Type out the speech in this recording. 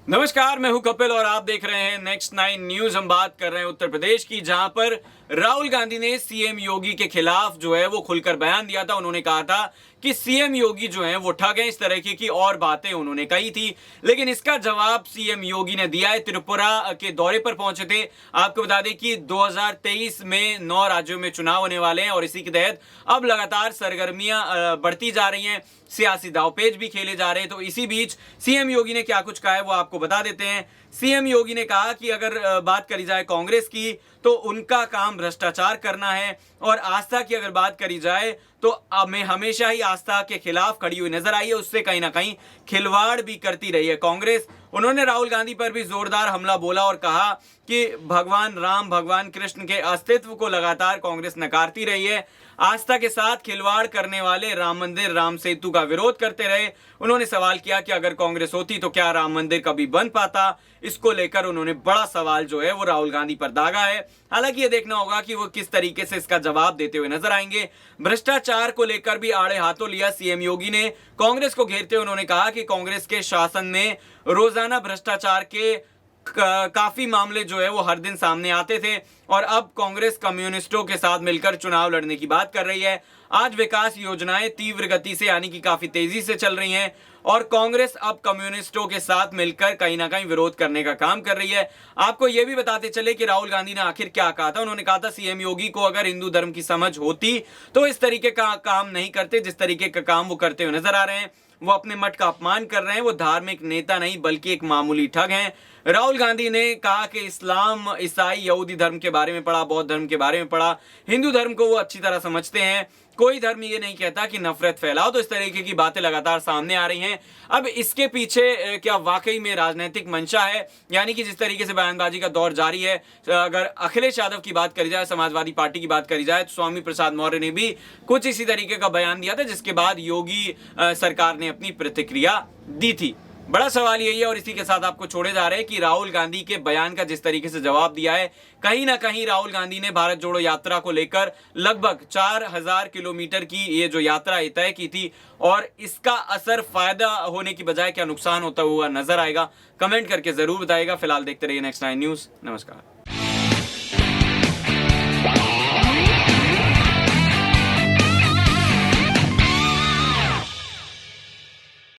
नमस्कार, मैं हूं कपिल और आप देख रहे हैं नेक्स्ट 9 न्यूज। हम बात कर रहे हैं उत्तर प्रदेश की, जहां पर राहुल गांधी ने सीएम योगी के खिलाफ जो है वो खुलकर बयान दिया था। उन्होंने कहा था कि सीएम योगी जो हैं वो ठग हैं, इस तरह की और बातें उन्होंने कही थी। लेकिन इसका जवाब सीएम योगी ने दिया है। त्रिपुरा के दौरे पर पहुंचे थे। आपको बता दें कि 2023 में 9 राज्यों में चुनाव होने वाले हैं और इसी के तहत अब लगातार सरगर्मियां बढ़ती जा रही हैं, सियासी दांवपेच भी खेले जा रहे हैं। तो इसी बीच सीएम योगी ने क्या कुछ कहा है वो आपको बता देते हैं। सीएम योगी ने कहा कि अगर बात करी जाए कांग्रेस की तो उनका काम भ्रष्टाचार करना है, और आस्था की अगर बात करी जाए तो मैं हमेशा ही आस्था के खिलाफ खड़ी हुई नजर आई है। उससे कहीं ना कहीं खिलवाड़ भी करती रही है कांग्रेस। उन्होंने राहुल गांधी पर भी जोरदार हमला बोला और कहा कि भगवान राम, भगवान कृष्ण के अस्तित्व को लगातार कांग्रेस नकारती रही है। आस्था के साथ खिलवाड़ करने वाले राम मंदिर, राम सेतु का विरोध करते रहे। उन्होंने सवाल किया कि अगर कांग्रेस होती तो क्या राम मंदिर कभी बन पाता। इसको लेकर उन्होंने बड़ा सवाल जो है वो राहुल गांधी पर दागा है। हालांकि ये देखना होगा कि वो किस तरीके से इसका जवाब देते हुए नजर आएंगे। भ्रष्टाचार को लेकर भी आड़े हाथों लिया सीएम योगी ने। कांग्रेस को घेरते हुए उन्होंने कहा कि कांग्रेस के शासन में रोजाना भ्रष्टाचार के काफी मामले जो है वो हर दिन सामने आते थे, और अब कांग्रेस कम्युनिस्टों के साथ मिलकर चुनाव लड़ने की बात कर रही है। आज विकास योजनाएं तीव्र गति से यानी कि काफी तेजी से चल रही हैं, और कांग्रेस अब कम्युनिस्टों के साथ मिलकर कहीं ना कहीं विरोध करने का काम कर रही है। आपको यह भी बताते चले कि राहुल गांधी ने आखिर क्या कहा था। उन्होंने कहा था सीएम योगी को अगर हिंदू धर्म की समझ होती तो इस तरीके का काम नहीं करते जिस तरीके का काम वो करते हुए नजर आ रहे हैं। वो अपने मठ का अपमान कर रहे हैं। वो धार्मिक नेता नहीं बल्कि एक मामूली ठग हैं। राहुल गांधी ने कहा कि इस्लाम, ईसाई, यहूदी धर्म के बारे में पढ़ा, बौद्ध धर्म के बारे में पढ़ा, हिंदू धर्म को वो अच्छी तरह समझते हैं। कोई धर्म ये नहीं कहता कि नफरत फैलाओ। तो इस तरीके की बातें लगातार सामने आ रही हैं। अब इसके पीछे क्या वाकई में राजनीतिक मंशा है, यानी कि जिस तरीके से बयानबाजी का दौर जारी है। अगर अखिलेश यादव की बात करी जाए, समाजवादी पार्टी की बात करी जाए, तो स्वामी प्रसाद मौर्य ने भी कुछ इसी तरीके का बयान दिया था, जिसके बाद योगी सरकार ने अपनी प्रतिक्रिया दी थी। बड़ा सवाल यही है, और इसी के साथ आपको छोड़े जा रहे हैं कि राहुल गांधी के बयान का जिस तरीके से जवाब दिया है, कहीं ना कहीं राहुल गांधी ने भारत जोड़ो यात्रा को लेकर लगभग 4000 किलोमीटर की ये जो यात्रा तय की थी, और इसका असर फायदा होने की बजाय क्या नुकसान होता हुआ नजर आएगा, कमेंट करके जरूर बताइएगा। फिलहाल देखते रहिए नेक्स्ट 9 न्यूज। नमस्कार।